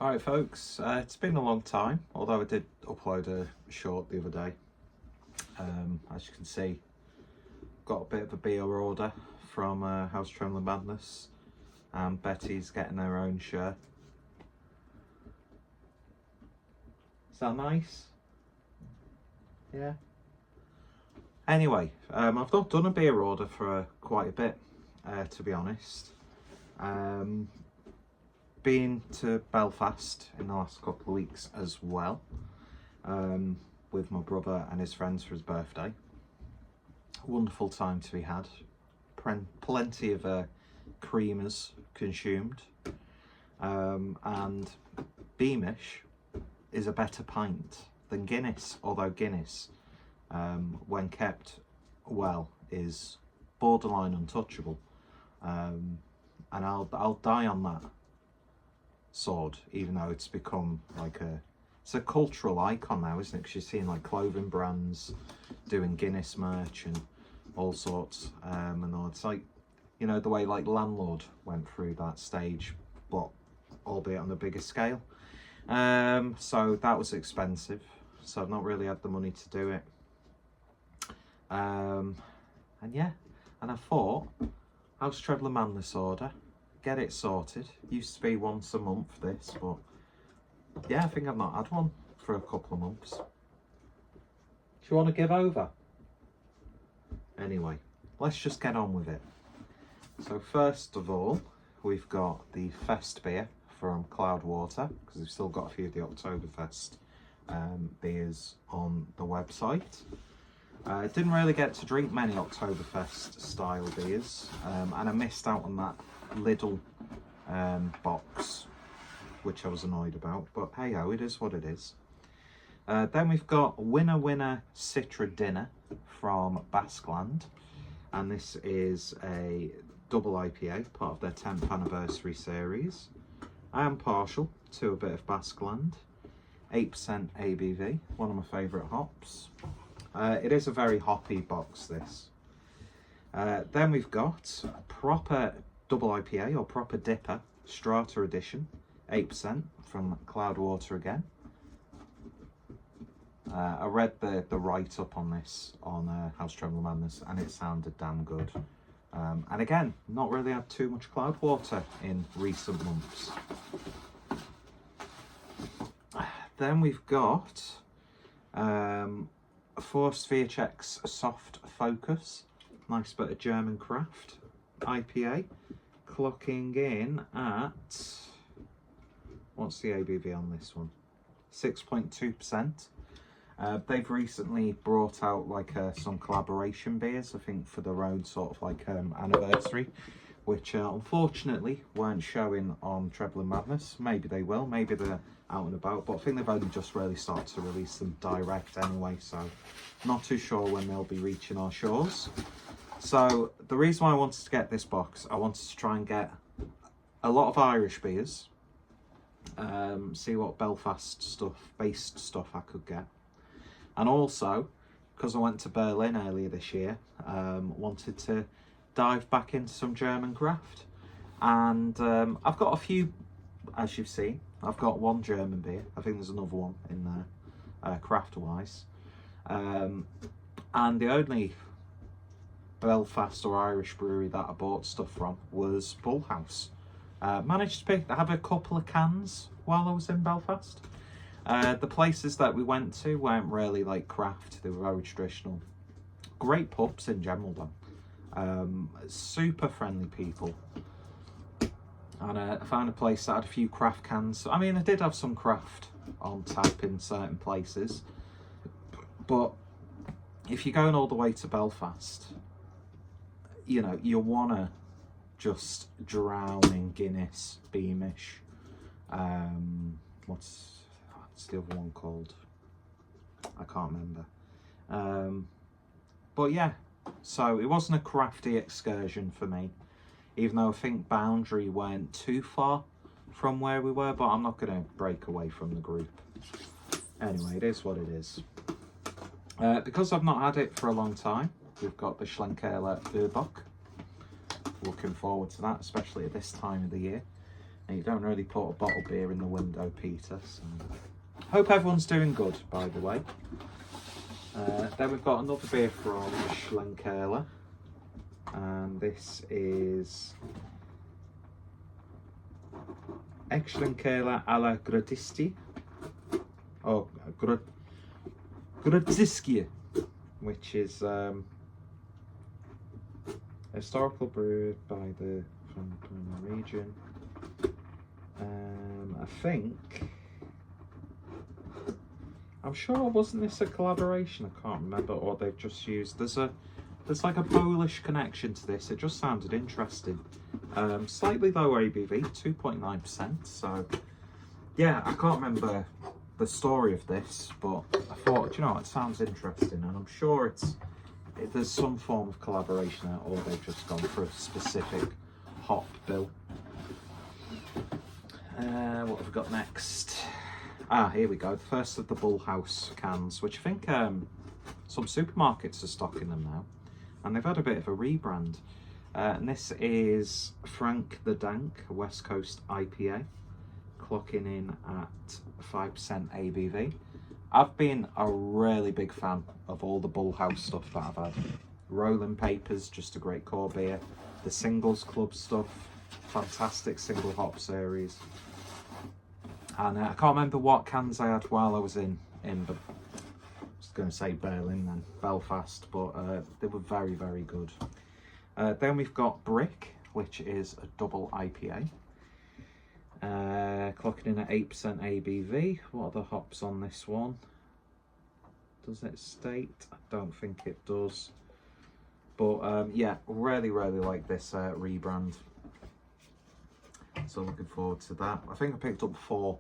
Alright folks, it's been a long time, although I did upload a short the other day. As you can see, got a bit of a beer order from House Trembling Madness, and Betty's getting her own shirt. Is that nice? Yeah. Anyway, I've not done a beer order for quite a bit, to be honest. Been to Belfast in the last couple of weeks as well, with my brother and his friends for his birthday. Wonderful time to be had. Plenty of creamers consumed, and Beamish is a better pint than Guinness, although Guinness, when kept well, is borderline untouchable, and I'll die on that sword, even though it's become like it's a cultural icon now, isn't it? Because you're seeing like clothing brands doing Guinness merch and all sorts, and all. It's like, you know, the way like Landlord went through that stage, but albeit on a bigger scale. So that was expensive, so I've not really had the money to do it. And yeah, and I thought, House Trembling Madness order, get it sorted. Used to be once a month this, but yeah, I think I've not had one for a couple of months. Do you want to give over? Anyway, let's just get on with it. So first of all, we've got the Fest beer from Cloudwater, because we've still got a few of the Oktoberfest beers on the website. Didn't really get to drink many Oktoberfest style beers, and I missed out on that Lidl box, which I was annoyed about, but hey ho, it is what it is. Then we've got Winner Winner Citra Dinner from Basqueland, and this is a double IPA, part of their 10th anniversary series. I am partial to a bit of Basqueland, 8% ABV, one of my favourite hops. It is a very hoppy box, this. Then we've got a proper double IPA, or proper dipper, Strata edition, 8% from Cloudwater again. I read the write-up on this on House Trembling Madness, and it sounded damn good. And again, not really had too much Cloudwater in recent months. Then we've got Forced Viacek's Soft Focus, nice bit of German craft IPA, clocking in at, what's the ABV on this one? 6.2%. They've recently brought out like some collaboration beers, I think, for their own sort of like anniversary, which unfortunately weren't showing on Trembling Madness. Maybe they will, maybe they're out and about, but I think they've only just really started to release them direct anyway, so not too sure when they'll be reaching our shores. So the reason why I wanted to get this box, I wanted to try and get a lot of Irish beers, see what Belfast based stuff I could get, and also because I went to Berlin earlier this year, wanted to dive back into some German craft, and I've got a few, as you've seen. I've got one German beer. I think there's another one in there, craft wise, and the only Belfast or Irish brewery that I bought stuff from was Bullhouse. Managed to have a couple of cans while I was in Belfast. The places that we went to weren't really like craft, they were very traditional. Great pubs in general though. Super friendly people. And I found a place that had a few craft cans. I mean, I did have some craft on tap in certain places, but if you're going all the way to Belfast, you know, you want to just drown in Guinness, Beamish. What's the other one called? I can't remember. But yeah, so it wasn't a crafty excursion for me, even though I think Boundary weren't too far from where we were, but I'm not going to break away from the group. Anyway, it is what it is. Because I've not had it for a long time, we've got the Schlenkerla Urbock. Looking forward to that, especially at this time of the year. You don't really put a bottle beer in the window, Peter. So. Hope everyone's doing good, by the way. Then we've got another beer from Schlenkerla. And this is Schlenkerla alla Gradisti. Oh, Gradziskie, which is a historical brew by the from the region. I think, I'm sure, wasn't this a collaboration? I can't remember, or they've just used. There's like a Polish connection to this. It just sounded interesting. Slightly low ABV, 2.9%. So yeah, I can't remember the story of this, but I thought, you know, it sounds interesting, and I'm sure there's some form of collaboration there, or they've just gone for a specific hop bill. What have we got next? Here we go. The first of the Bull House cans, which I think some supermarkets are stocking them now, and they've had a bit of a rebrand. And this is Frank the Dank West Coast IPA, clocking in at 5% ABV. I've been a really big fan of all the Bull House stuff that I've had. Rolling Papers, just a great core beer. The Singles Club stuff, fantastic single hop series. And I can't remember what cans I had while I was in but I was going to say Berlin then, Belfast, but they were very, very good. Then we've got Brick, which is a double IPA. Clocking in at 8% ABV. What are the hops on this one? Does it state? I don't think it does. But yeah, really, really like this rebrand. So looking forward to that. I think I picked up 4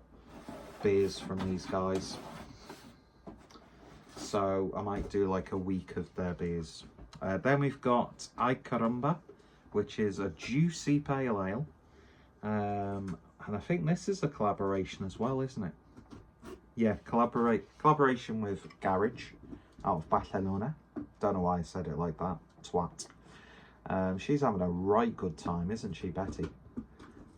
beers from these guys. So I might do like a week of their beers. Then we've got Ay Caramba, which is a juicy pale ale. And I think this is a collaboration as well, isn't it? Yeah, collaboration with Garage out of Barcelona. Don't know why I said it like that. Twat. She's having a right good time, isn't she, Betty?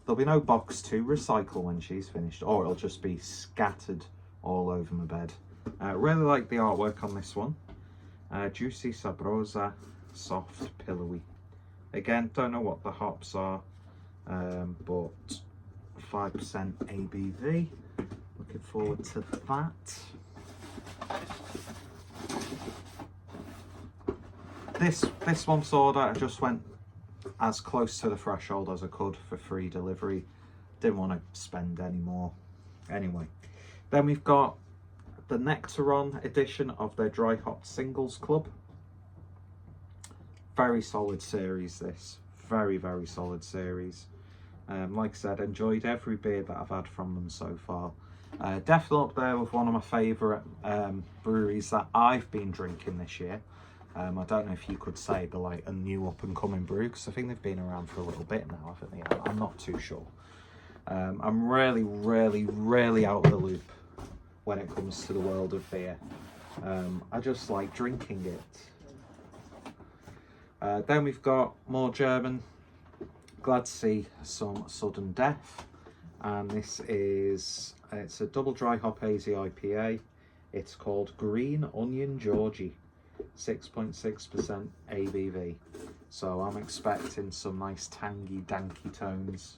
There'll be no box to recycle when she's finished, or it'll just be scattered all over my bed. Really like the artwork on this one. Juicy, sabrosa, soft, pillowy. Again, don't know what the hops are, but 5% ABV. Looking forward to that. This month's order, I just went as close to the threshold as I could for free delivery. Didn't want to spend any more. Anyway, then we've got the Nectaron edition of their Dry Hop Singles Club. Very solid series, this. Very, very solid series. Like I said, enjoyed every beer that I've had from them so far. Definitely up there with one of my favourite breweries that I've been drinking this year. I don't know if you could say they're like a new up and coming brew, because I think they've been around for a little bit now, haven't they? I'm not too sure. I'm really, really, really out of the loop when it comes to the world of beer. I just like drinking it. Then we've got more German. Glad to see some Sudden Death. And this is, it's a double dry hop hazy IPA. It's called Green Onion Georgie. 6.6% ABV. So I'm expecting some nice tangy, danky tones.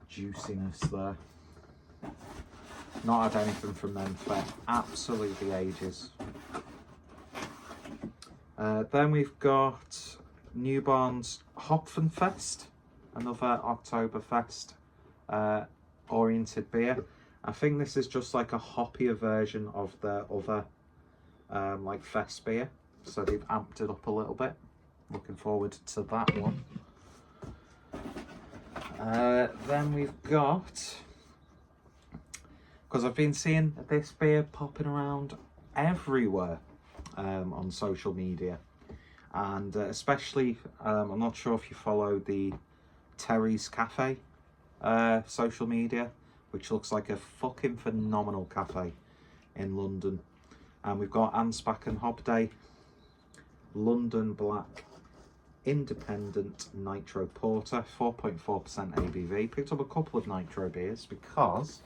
Juiciness there. Not had anything from them for absolutely ages. Then we've got Newbarn's Hopfenfest, another Oktoberfest oriented beer. I think this is just like a hoppier version of their other like fest beer, so they've amped it up a little bit. Looking forward to that one. Then we've got, because I've been seeing this beer popping around everywhere on social media, and especially I'm not sure if you follow the Terry's Cafe social media, which looks like a fucking phenomenal cafe in London. And we've got Ansbach and Hobday London Black Independent Nitro Porter, 4.4% ABV. Picked up a couple of nitro beers because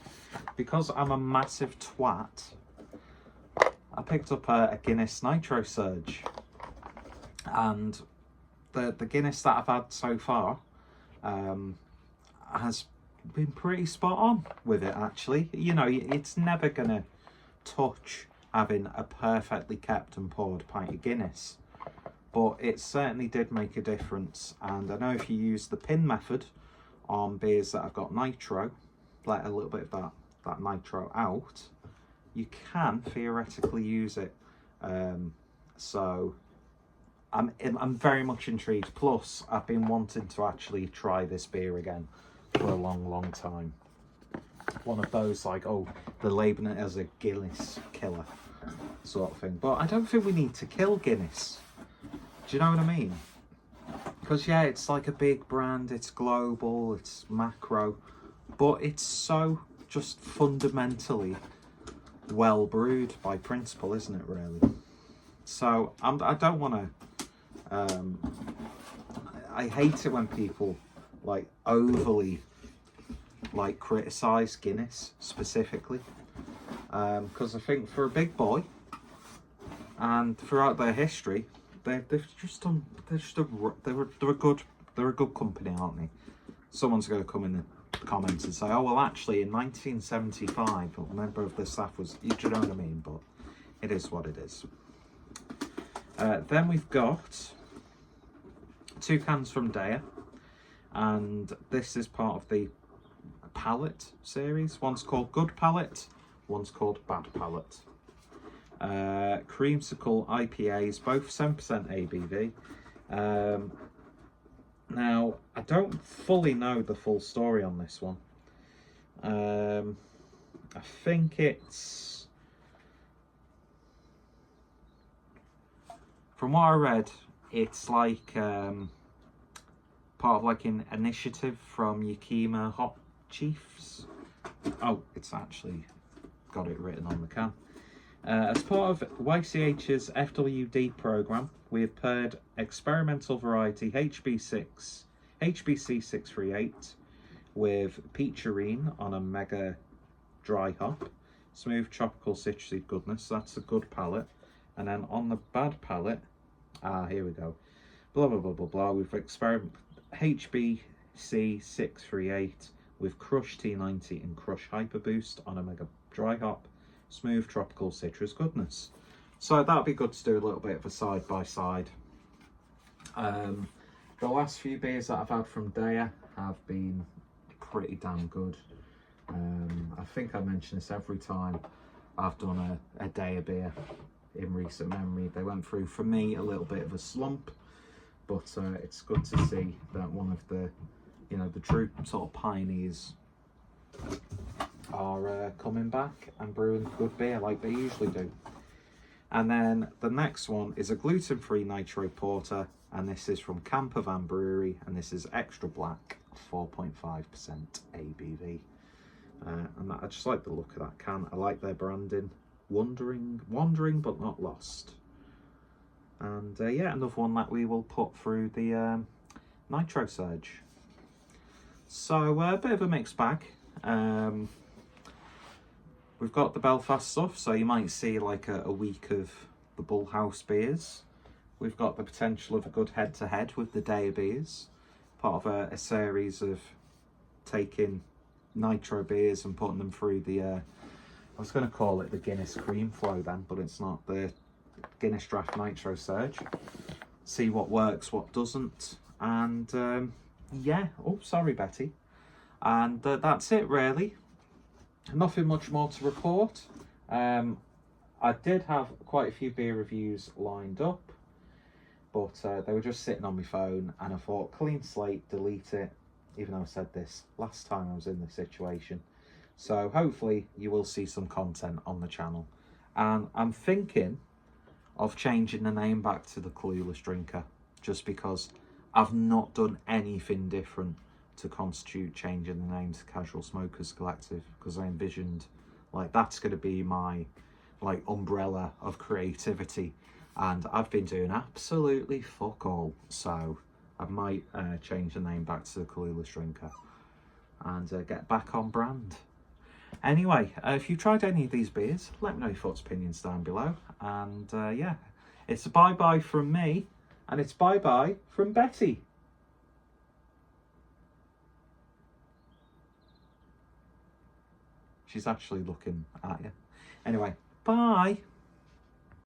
I'm a massive twat. I picked up a Guinness Nitro Surge, and the Guinness that I've had so far has been pretty spot on with it, actually. You know, it's never gonna touch having a perfectly kept and poured pint of Guinness, but it certainly did make a difference. And I know if you use the pin method on beers that have got nitro, let a little bit of that nitro out, you can theoretically use it. So I'm very much intrigued. Plus, I've been wanting to actually try this beer again for a long time. One of those, like, oh, they're labelling it as a Guinness killer sort of thing. But I don't think we need to kill Guinness. Do you know what I mean? Because, yeah, it's like a big brand, it's global, it's macro, but it's so just fundamentally well brewed by principle, isn't it, really? So I don't want to I hate it when people like overly like criticize Guinness specifically, because I think for a big boy and throughout their history they're a good company, aren't they? Someone's going to come in the comments and say, oh well, actually in 1975 a member of the staff was, you know what I mean? But it is what it is. Then we've got 2 cans from Daya, and this is part of the palette series. One's called Good Palette, one's called Bad Palette. Creamsicle IPAs, both 7% ABV. Now, I don't fully know the full story on this one. I think it's, from what I read, it's like part of like an initiative from Yakima Hot Chiefs. Oh, it's actually got it written on the can. As part of YCH's FWD program, we have paired experimental variety HBC 638 with Peacherine on a mega dry hop, smooth tropical citrusy goodness. That's a good palette. And then on the bad palette, here we go. Blah blah blah blah blah. We've HBC 638 with Crush T90 and Crush Hyper Boost on a mega dry hop, smooth tropical citrus goodness. So that'd be good to do a little bit of a side by side. The last few beers that I've had from Daya have been pretty damn good. I think I mention this every time I've done a Daya beer in recent memory. They went through, for me, a little bit of a slump, but it's good to see that one of the, you know, the true sort of pioneers are coming back and brewing good beer like they usually do. And then the next one is a gluten-free nitro porter, and this is from Campervan Brewery, and this is extra black, 4.5% ABV. And I just like the look of that can. I like their branding. Wandering but not lost. And yeah, another one that we will put through the Nitro Surge. So a bit of a mixed bag. We've got the Belfast stuff, so you might see like a week of the Bull House beers. We've got the potential of a good head-to-head with the Daya beers, part of a series of taking nitro beers and putting them through the, I was going to call it the Guinness Cream Flow then, but it's not, the Guinness Draft Nitro Surge. See what works, what doesn't, and yeah, oh sorry Betty. And that's it really. Nothing much more to report. I did have quite a few beer reviews lined up, but they were just sitting on my phone, and I thought, clean slate, delete it, even though I said this last time I was in this situation. So hopefully you will see some content on the channel. And I'm thinking of changing the name back to the Clueless Drinker, just because I've not done anything different to constitute changing the name to Casual Smokers Collective, because I envisioned like that's going to be my like umbrella of creativity, and I've been doing absolutely fuck all. So I might change the name back to the Colourless Drinker and get back on brand. Anyway, if you've tried any of these beers, let me know your thoughts, opinions down below. And yeah, it's a bye-bye from me, and it's bye-bye from Betty. She's actually looking at you. Anyway, bye.